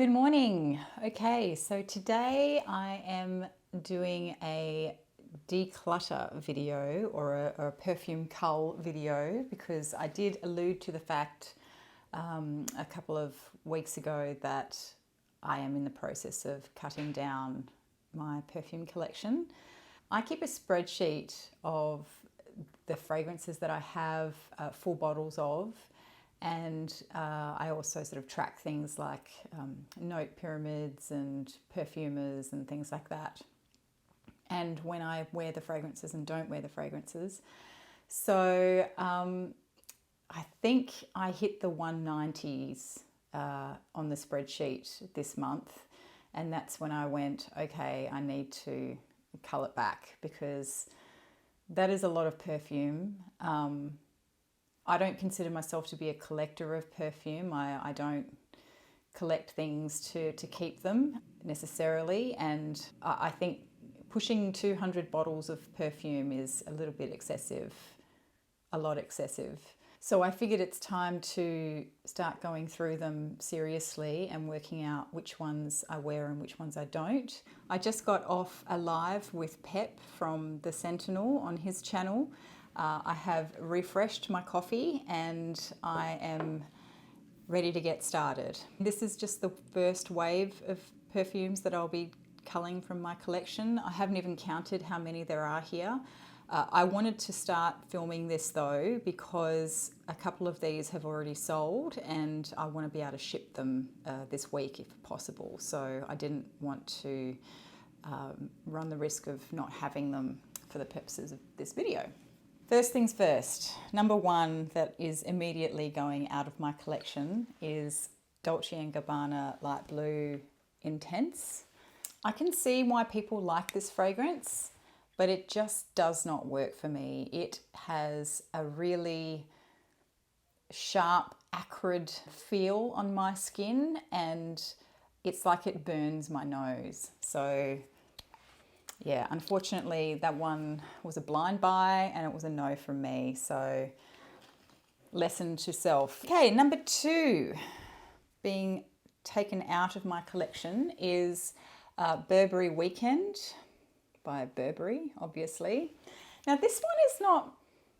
Good morning. Okay, so today I am doing a declutter video or a perfume cull video because I did allude to the fact a couple of weeks ago that I am in the process of cutting down my perfume collection. I keep a spreadsheet of the fragrances that I have full bottles of, and I also sort of track things like note pyramids and perfumers and things like that, and when I wear the fragrances and don't wear the fragrances. So I think I hit the 190s on the spreadsheet this month, and that's when I went, okay, I need to cull it back because that is a lot of perfume. I don't consider myself to be a collector of perfume. I don't collect things to keep them necessarily, and I think pushing 200 bottles of perfume is a little bit excessive, a lot excessive. So I figured it's time to start going through them seriously and working out which ones I wear and which ones I don't. I just got off a live with Pep from The Sentinel on his channel. I have refreshed my coffee and I am ready to get started. This is just the first wave of perfumes that I'll be culling from my collection. I haven't even counted how many there are here. I wanted to start filming this though because a couple of these have already sold and I want to be able to ship them this week if possible. So I didn't want to run the risk of not having them for the purposes of this video. First things first, number one that is immediately going out of my collection is Dolce & Gabbana Light Blue Intense. I can see why people like this fragrance, but it just does not work for me. It has a really sharp, acrid feel on my skin and it's like it burns my nose. So yeah, unfortunately that one was a blind buy and it was a no from me. So lesson to self. Okay, number two being taken out of my collection is Burberry Weekend by Burberry, obviously. Now this one is not,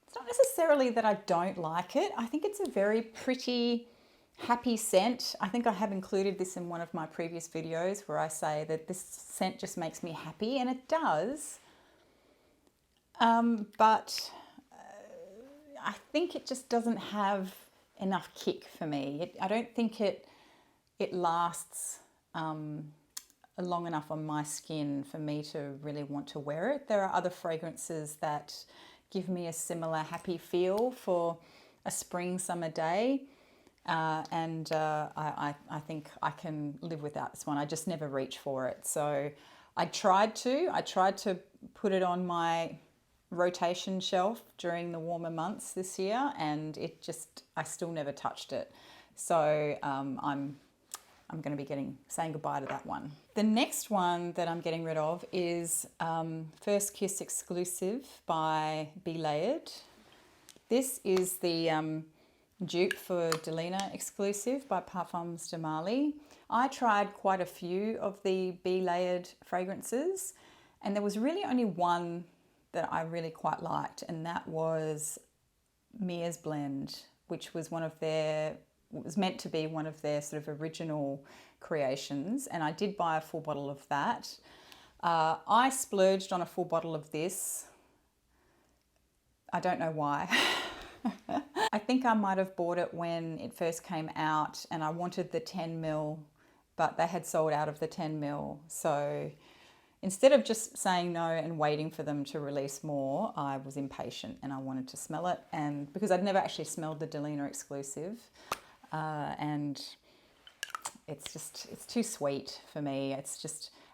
it's not necessarily that I don't like it. I think it's a very pretty, happy scent. I think I have included this in one of my previous videos where I say that this scent just makes me happy, and it does. But I think it just doesn't have enough kick for me. I don't think it lasts long enough on my skin for me to really want to wear it. There are other fragrances that give me a similar happy feel for a spring summer day. I think I can live without this one. I just never reach for it. So I tried to put it on my rotation shelf during the warmer months this year, and I still never touched it. So I'm going to be saying goodbye to that one. The next one that I'm getting rid of is First Kiss Exclusive by Be Layered. This is the dupe for Delina Exclusive by Parfums de Marly. I tried quite a few of the Be Layered fragrances, and there was really only one that I really quite liked, and that was Mia's Blend, which was was meant to be one of their sort of original creations, and I did buy a full bottle of that. I splurged on a full bottle of this. I don't know why. I think I might have bought it when it first came out and I wanted the 10 ml, but they had sold out of the 10 ml. So instead of just saying no and waiting for them to release more, I was impatient and I wanted to smell it. And because I'd never actually smelled the Delina Exclusive, and it's too sweet for me.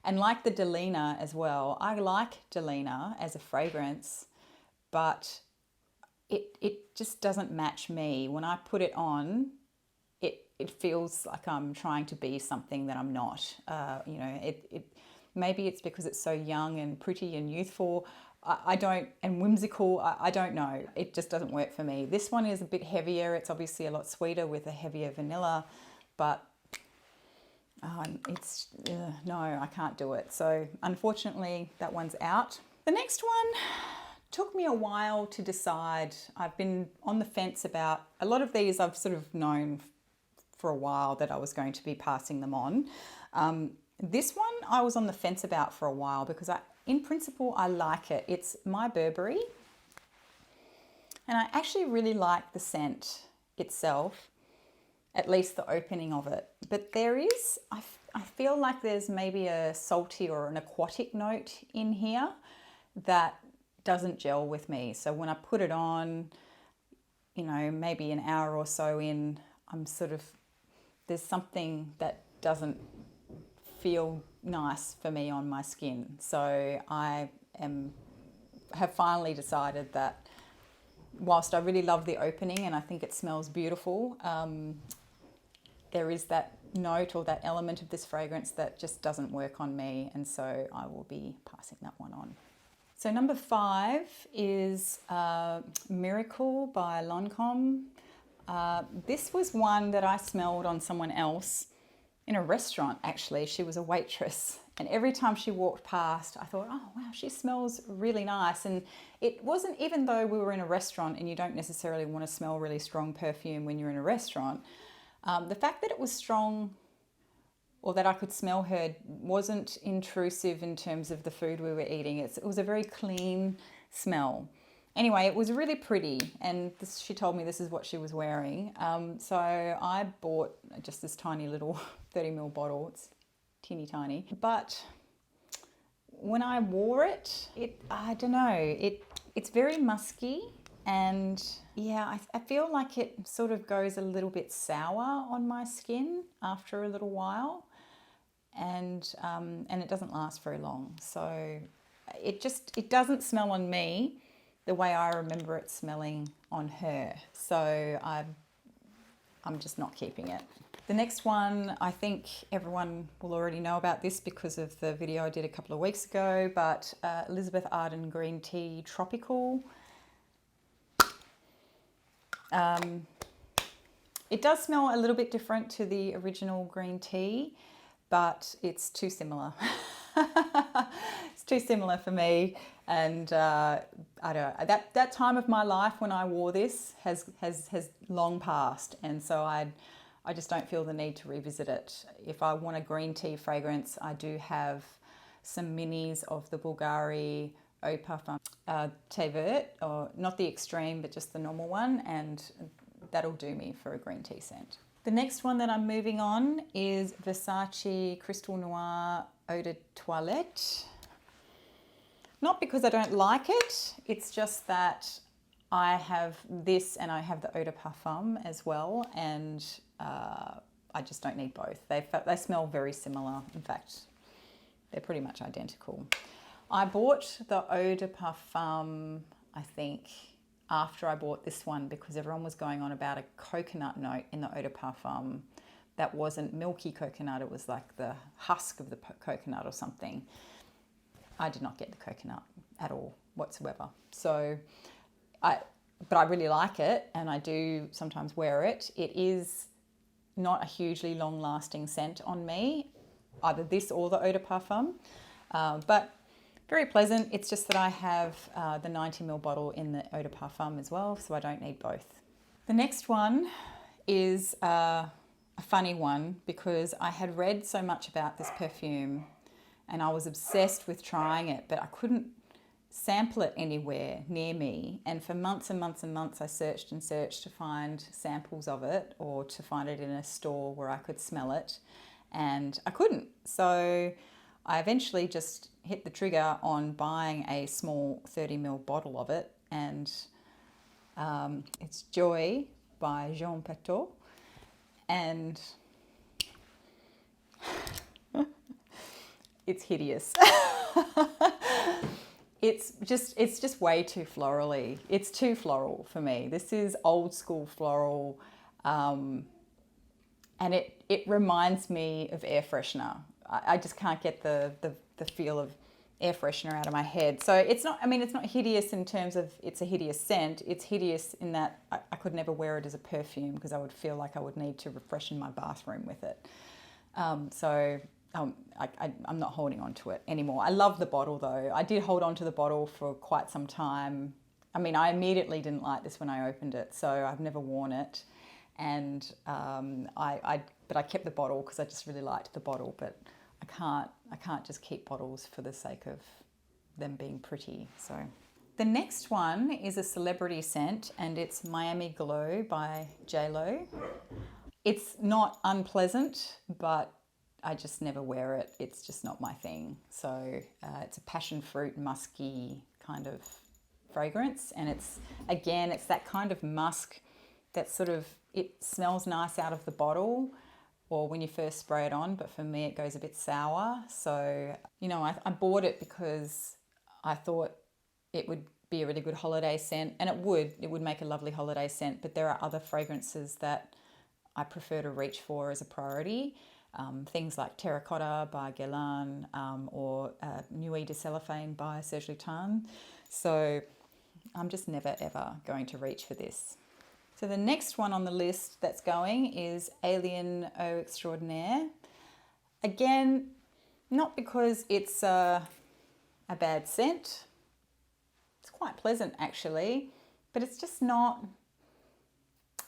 And like the Delina as well, I like Delina as a fragrance, but it just doesn't match me. When I put it on, it feels like I'm trying to be something that I'm not. Maybe it's because it's so young and pretty and youthful. And whimsical. I don't know. It just doesn't work for me. This one is a bit heavier. It's obviously a lot sweeter with a heavier vanilla, but no, I can't do it. So unfortunately, that one's out. The next one took me a while to decide. I've been on the fence about a lot of these. I've sort of known for a while that I was going to be passing them on. This one I was on the fence about for a while because in principle, I like it. It's My Burberry. And I actually really like the scent itself, at least the opening of it. But there is, I feel like there's maybe a salty or an aquatic note in here that doesn't gel with me. So when I put it on, you know, maybe an hour or so in, there's something that doesn't feel nice for me on my skin. So I have finally decided that whilst I really love the opening and I think it smells beautiful, there is that note or that element of this fragrance that just doesn't work on me, and so I will be passing that one on. So number 5 is Miracle by Lancôme. This was one that I smelled on someone else in a restaurant, actually. She was a waitress, and every time she walked past, I thought, oh wow, she smells really nice. And it wasn't, even though we were in a restaurant and you don't necessarily want to smell really strong perfume when you're in a restaurant, the fact that it was strong, or that I could smell her, wasn't intrusive in terms of the food we were eating. It was a very clean smell. Anyway, it was really pretty, and she told me this is what she was wearing. So I bought just this tiny little 30ml bottle. It's teeny tiny. But when I wore it, I don't know, it's very musky, and yeah, I feel like it sort of goes a little bit sour on my skin after a little while, and it doesn't last very long. So it doesn't smell on me the way I remember it smelling on her. So I'm just not keeping it. The next one, I think everyone will already know about this because of the video I did a couple of weeks ago, but Elizabeth Arden Green Tea Tropical. It does smell a little bit different to the original green tea, but it's too similar. It's too similar for me, and I don't know, that time of my life when I wore this has long passed, and so I just don't feel the need to revisit it. If I want a green tea fragrance, I do have some minis of the Bulgari Eau Parfum Thé Vert, or not the extreme, but just the normal one, and that'll do me for a green tea scent. The next one that I'm moving on is Versace Crystal Noir Eau de Toilette. Not because I don't like it, it's just that I have this and I have the Eau de Parfum as well, and I just don't need both. They smell very similar. In fact, they're pretty much identical. I bought the Eau de Parfum, I think, after I bought this one because everyone was going on about a coconut note in the Eau de Parfum that wasn't milky coconut. It was like the husk of the coconut or something. I did not get the coconut at all whatsoever. So, but I really like it, and I do sometimes wear it. It is not a hugely long-lasting scent on me, either this or the Eau de Parfum, but very pleasant. It's just that I have the 90ml bottle in the Eau de Parfum as well, so I don't need both. The next one is a funny one because I had read so much about this perfume and I was obsessed with trying it, but I couldn't sample it anywhere near me. And for months and months and months, I searched and searched to find samples of it or to find it in a store where I could smell it, and I couldn't. So I eventually just hit the trigger on buying a small 30ml bottle of it, and it's Joy by Jean Patou, and it's hideous. It's just way too florally. It's too floral for me. This is old school floral, and it reminds me of air freshener. I just can't get the feel of air freshener out of my head. So it's not hideous in terms of it's a hideous scent. It's hideous in that I could never wear it as a perfume because I would feel like I would need to freshen my bathroom with it. I'm not holding on to it anymore. I love the bottle though. I did hold on to the bottle for quite some time. I mean, I immediately didn't like this when I opened it, so I've never worn it. And but I kept the bottle because I just really liked the bottle. But I can't just keep bottles for the sake of them being pretty. So the next one is a celebrity scent, and it's Miami Glow by JLo. It's not unpleasant, but I just never wear it. It's just not my thing. So it's a passion fruit musky kind of fragrance, and it's that kind of musk that sort of, it smells nice out of the bottle or when you first spray it on, but for me it goes a bit sour. So, you know, I bought it because I thought it would be a really good holiday scent, and it would make a lovely holiday scent, but there are other fragrances that I prefer to reach for as a priority. Things like Terracotta by Guerlain or Nuit de Cellophane by Serge Lutens. So I'm just never ever going to reach for this. So the next one on the list that's going is Alien Eau Extraordinaire. Again, not because it's a bad scent. It's quite pleasant actually, but it's just not,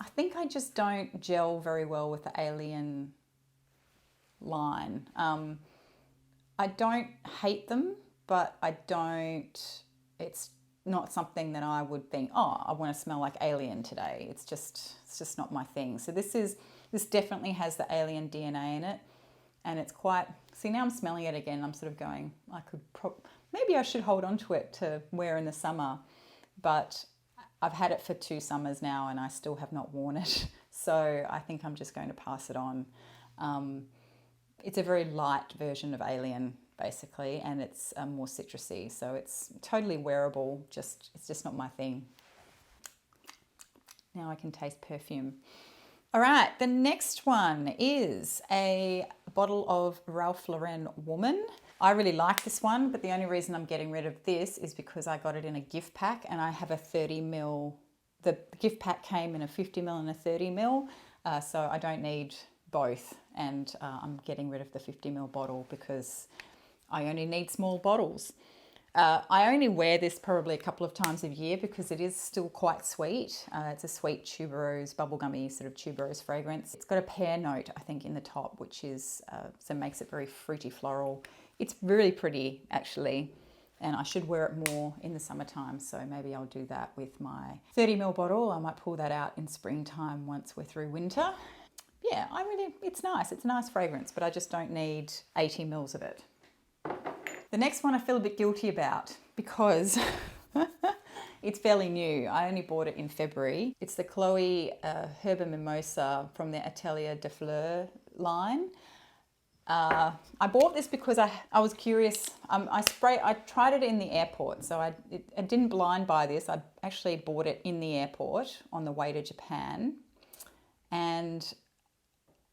I think I just don't gel very well with the Alien line. I don't hate them, but it's not something that I would think, oh, I want to smell like Alien today. It's just not my thing. So this definitely has the Alien DNA in it, and it's quite, see now I'm smelling it again, I'm sort of going, maybe I should hold on to it to wear in the summer, but I've had it for 2 summers now and I still have not worn it. So I think I'm just going to pass it on. It's a very light version of Alien, basically, and it's more citrusy. So it's totally wearable, it's just not my thing. Now I can taste perfume. All right, the next one is a bottle of Ralph Lauren Woman. I really like this one, but the only reason I'm getting rid of this is because I got it in a gift pack and I have a 30 ml. The gift pack came in a 50 ml and a 30 ml, so I don't need both, and I'm getting rid of the 50 ml bottle because I only need small bottles. I only wear this probably a couple of times a year because it is still quite sweet. It's a sweet tuberose, bubblegummy sort of tuberose fragrance. It's got a pear note, I think, in the top, which is so makes it very fruity floral. It's really pretty actually, and I should wear it more in the summertime, so maybe I'll do that with my 30 ml bottle. I might pull that out in springtime once we're through winter. Yeah, it's nice. It's a nice fragrance, but I just don't need 80 mils of it. The next one I feel a bit guilty about because it's fairly new. I only bought it in February. It's the Chloe Herba Mimosa from the Atelier des Fleurs line. I bought this because I was curious. I tried it in the airport, so I didn't blind buy this. I actually bought it in the airport on the way to Japan, and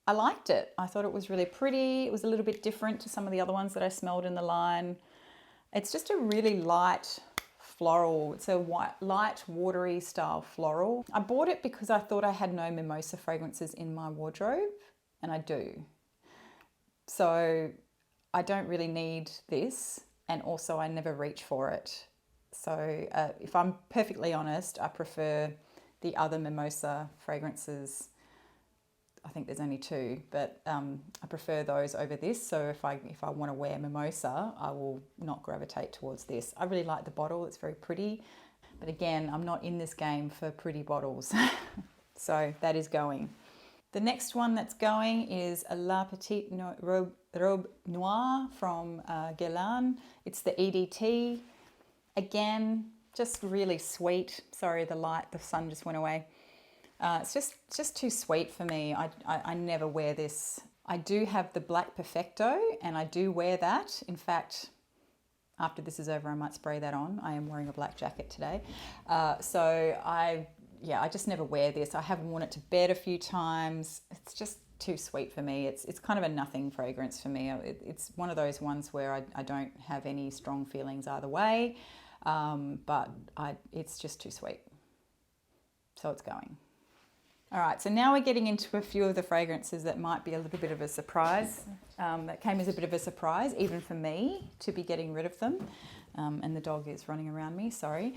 I liked it. I thought it was really pretty. It was a little bit different to some of the other ones that I smelled in the line. It's just a really light floral. It's a light, watery style floral. I bought it because I thought I had no mimosa fragrances in my wardrobe, and I do. So I don't really need this, and also I never reach for it. So if I'm perfectly honest, I prefer the other mimosa fragrances. I think there's only 2, but I prefer those over this. So if I want to wear mimosa, I will not gravitate towards this. I really like the bottle. It's very pretty. But again, I'm not in this game for pretty bottles. So that is going. The next one that's going is a La Petite Robe Noire from Guerlain. It's the EDT. Again, just really sweet. Sorry, the sun just went away. It's just too sweet for me. I never wear this. I do have the Black Perfecto, and I do wear that. In fact, after this is over, I might spray that on. I am wearing a black jacket today. So I just never wear this. I have worn it to bed a few times. It's just too sweet for me. It's kind of a nothing fragrance for me. It's one of those ones where I don't have any strong feelings either way, but it's just too sweet. So it's going. All right, so now we're getting into a few of the fragrances that might be a little bit of a surprise. That came as a bit of a surprise, even for me, to be getting rid of them. And the dog is running around me, sorry.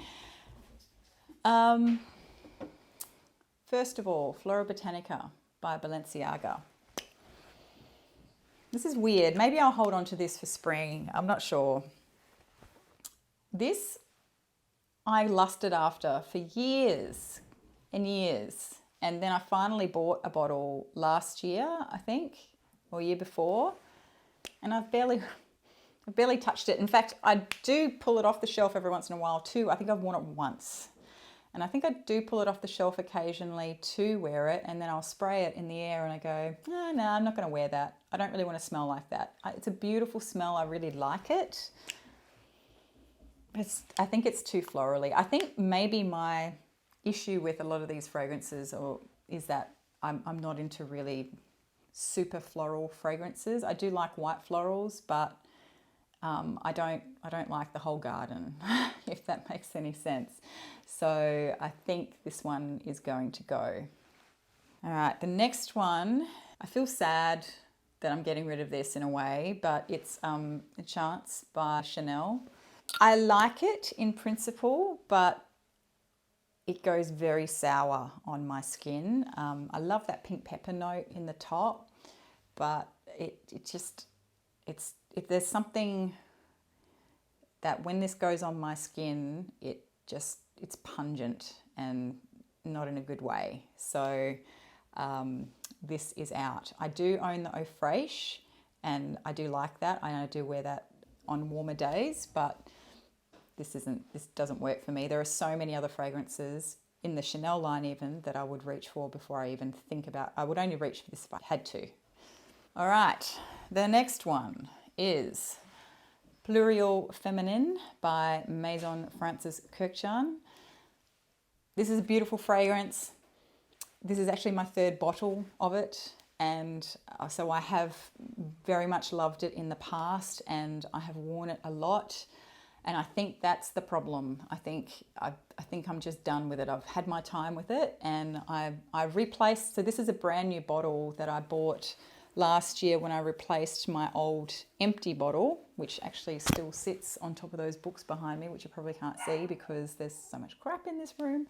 First of all, Flora Botanica by Balenciaga. This is weird. Maybe I'll hold on to this for spring. I'm not sure. This I lusted after for years and years. And then I finally bought a bottle last year, I think, or year before. And I've barely touched it. In fact, I do pull it off the shelf every once in a while too. I think I've worn it once. And I think I do pull it off the shelf occasionally to wear it, and then I'll spray it in the air and I go, no, I'm not going to wear that. I don't really want to smell like that. It's a beautiful smell. I really like it. I think it's too florally. I think maybe my issue with a lot of these fragrances is that I'm not into really super floral fragrances. I do like white florals, but I don't like the whole garden, if that makes any sense. So I think this one is going to go. All right, the next one, I feel sad that I'm getting rid of this in a way, but it's A Chance by Chanel. I like it in principle, but it goes very sour on my skin. I love that pink pepper note in the top, but there's something that when this goes on my skin, it's pungent and not in a good way. So this is out. I do own the Eau Fraiche and I do like that. I do wear that on warmer days, but this doesn't work for me. There are so many other fragrances in the Chanel line even that I would reach for before I even think about. I would only reach for this if I had to. All right, the next one is Pluriel Feminine by Maison Francis Kurkdjian. This is a beautiful fragrance. This is actually my third bottle of it, and so I have very much loved it in the past, and I have worn it a lot. And I think that's the problem. I think I'm just done with it. I've had my time with it, and I replaced. So this is a brand new bottle that I bought last year when I replaced my old empty bottle, which actually still sits on top of those books behind me, which you probably can't see because there's so much crap in this room.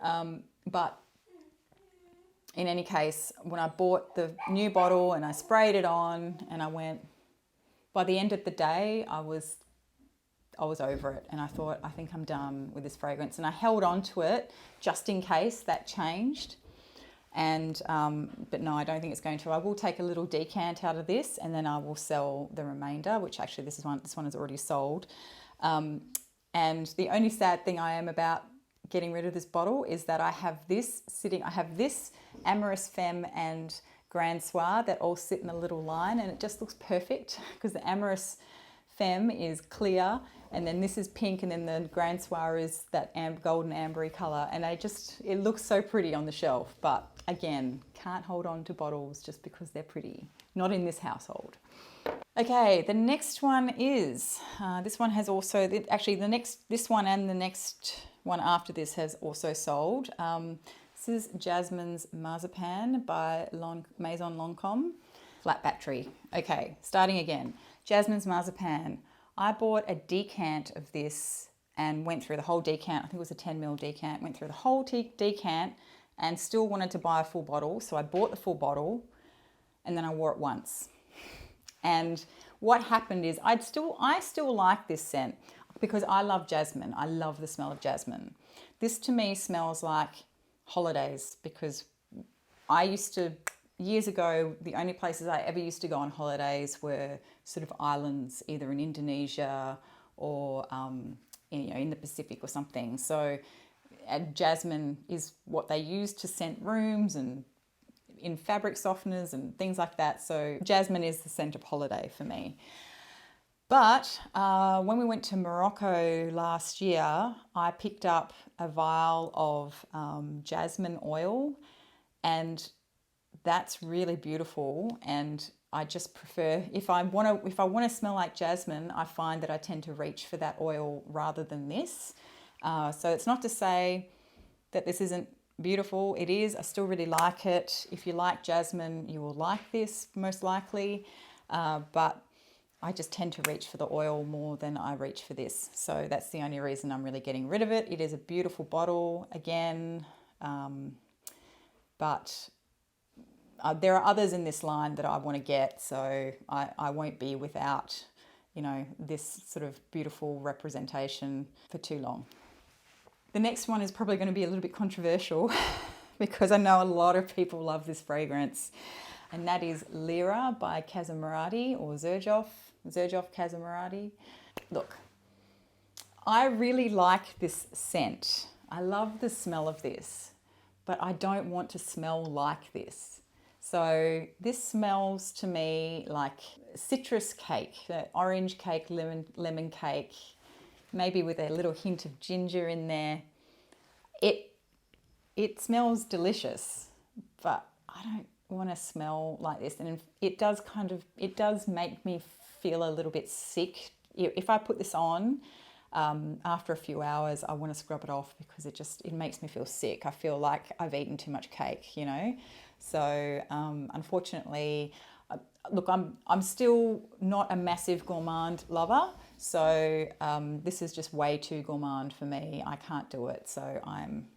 But in any case, when I bought the new bottle and I sprayed it on, and I went, by the end of the day, I was over it, and I thought, I think I'm done with this fragrance, and I held on to it just in case that changed. And but no, I don't think it's going to. I will take a little decant out of this, and then I will sell the remainder, which actually this one is already sold. And the only sad thing I am about getting rid of this bottle is that I have this Amorous Femme and Grand Soir that all sit in a little line, and it just looks perfect because the Amorous Femme is clear, and then this is pink, and then the Grand Soir is that golden ambery colour, and it looks so pretty on the shelf. But again, can't hold on to bottles just because they're pretty. Not in this household. Okay, the next one is this one has also this one and the next one after this has also sold. This is Jasmine's Marzipan by Maison Lancôme. Flat battery. Okay, starting again. Jasmine's Marzipan. I bought a decant of this and went through the whole decant. I think it was a 10ml decant. Went through the whole decant and still wanted to buy a full bottle. So I bought the full bottle and then I wore it once. And what happened is I still like this scent because I love jasmine. I love the smell of jasmine. This to me smells like holidays because years ago, the only places I ever used to go on holidays were sort of islands, either in Indonesia or in the Pacific or something. So jasmine is what they use to scent rooms and in fabric softeners and things like that. So jasmine is the scent of holiday for me. But when we went to Morocco last year, I picked up a vial of jasmine oil, and that's really beautiful. And I just prefer, if I want to smell like jasmine, I find that I tend to reach for that oil rather than this. So it's not to say that this isn't beautiful. It is. I still really like it. If you like jasmine, you will like this most likely. But I just tend to reach for the oil more than I reach for this. So that's the only reason I'm really getting rid of it. It is a beautiful bottle again, but there are others in this line that I want to get. So I won't be without, this sort of beautiful representation for too long. The next one is probably going to be a little bit controversial because I know a lot of people love this fragrance. And that is Lyra by Casamarati, or Xerjoff Casamarati. Look, I really like this scent. I love the smell of this, but I don't want to smell like this. So this smells to me like citrus cake, orange cake, lemon cake, maybe with a little hint of ginger in there. It smells delicious, but I don't want to smell like this. And it does make me feel a little bit sick. If I put this on, after a few hours, I want to scrub it off because it makes me feel sick. I feel like I've eaten too much cake, So unfortunately, look, I'm still not a massive gourmand lover. So this is just way too gourmand for me. I can't do it. So I'm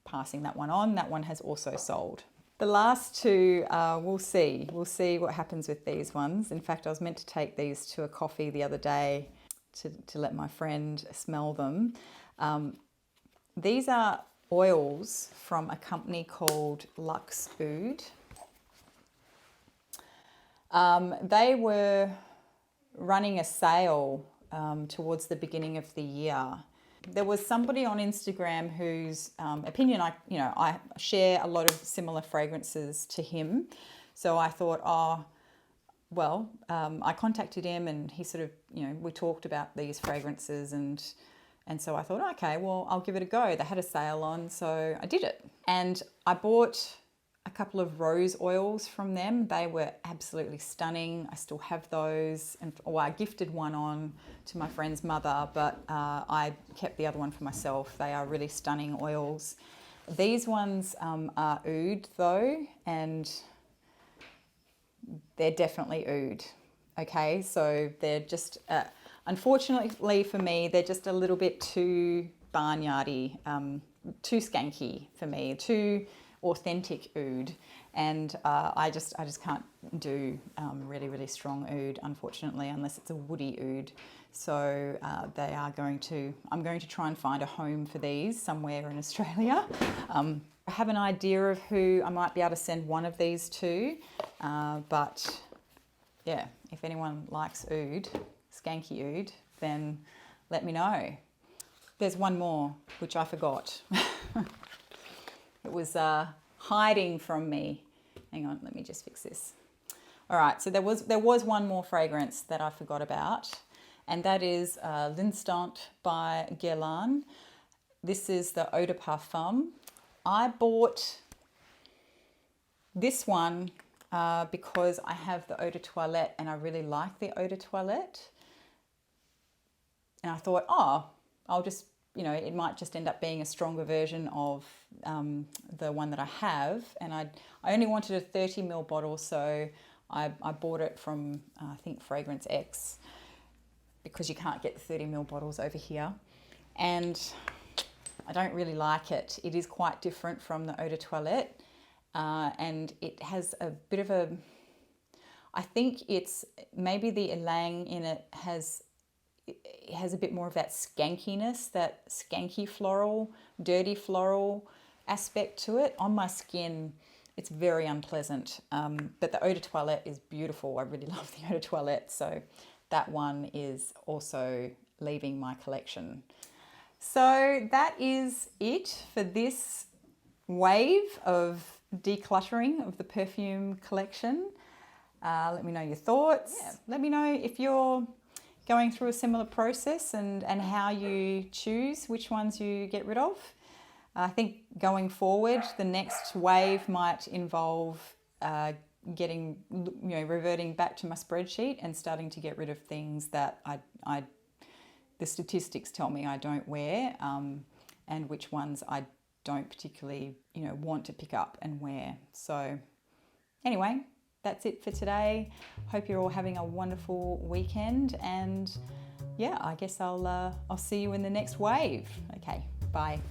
passing that one on. That one has also sold. The last two, we'll see. We'll see what happens with these ones. In fact, I was meant to take these to a coffee the other day to let my friend smell them. These are oils from a company called Luxe Oud. They were running a sale towards the beginning of the year. There was somebody on Instagram whose opinion I share a lot of similar fragrances to him. So I thought, I contacted him and he sort of, we talked about these fragrances and so I thought, okay, well, I'll give it a go. They had a sale on, so I did it. And I bought a couple of rose oils from them. They were absolutely stunning. I still have those. I gifted one on to my friend's mother, but I kept the other one for myself. They are really stunning oils. These ones are oud though, and they're definitely oud. Okay, so they're just, unfortunately for me, they're just a little bit too barnyardy, too skanky for me, too authentic oud, and I just can't do really, really strong oud, unfortunately, unless it's a woody oud. So I'm going to try and find a home for these somewhere in Australia. I have an idea of who I might be able to send one of these to, but yeah, if anyone likes oud, skanky oud, then let me know. There's one more, which I forgot. It was hiding from me. Hang on, let me just fix this. All right, so there was one more fragrance that I forgot about, and that is L'Instant by Guerlain. This is the Eau de Parfum. I bought this one because I have the Eau de Toilette and I really like the Eau de Toilette. And I thought, I'll just, it might just end up being a stronger version of the one that I have. And I only wanted a 30ml bottle, so I bought it from, I think, Fragrance X, because you can't get 30ml bottles over here. And I don't really like it. It is quite different from the Eau de Toilette. And it has a bit of I think it's maybe the ylang in it has a bit more of that skankiness, that skanky floral, dirty floral aspect to it. On my skin, it's very unpleasant. But the Eau de Toilette is beautiful. I really love the Eau de Toilette. So that one is also leaving my collection. So that is it for this wave of decluttering of the perfume collection. Let me know your thoughts. Yeah. Let me know if you're going through a similar process and how you choose which ones you get rid of. I think going forward, the next wave might involve reverting back to my spreadsheet and starting to get rid of things that the statistics tell me I don't wear, and which ones I don't particularly, want to pick up and wear. So anyway, that's it for today. Hope you're all having a wonderful weekend, and yeah, I guess I'll see you in the next wave. Okay, bye.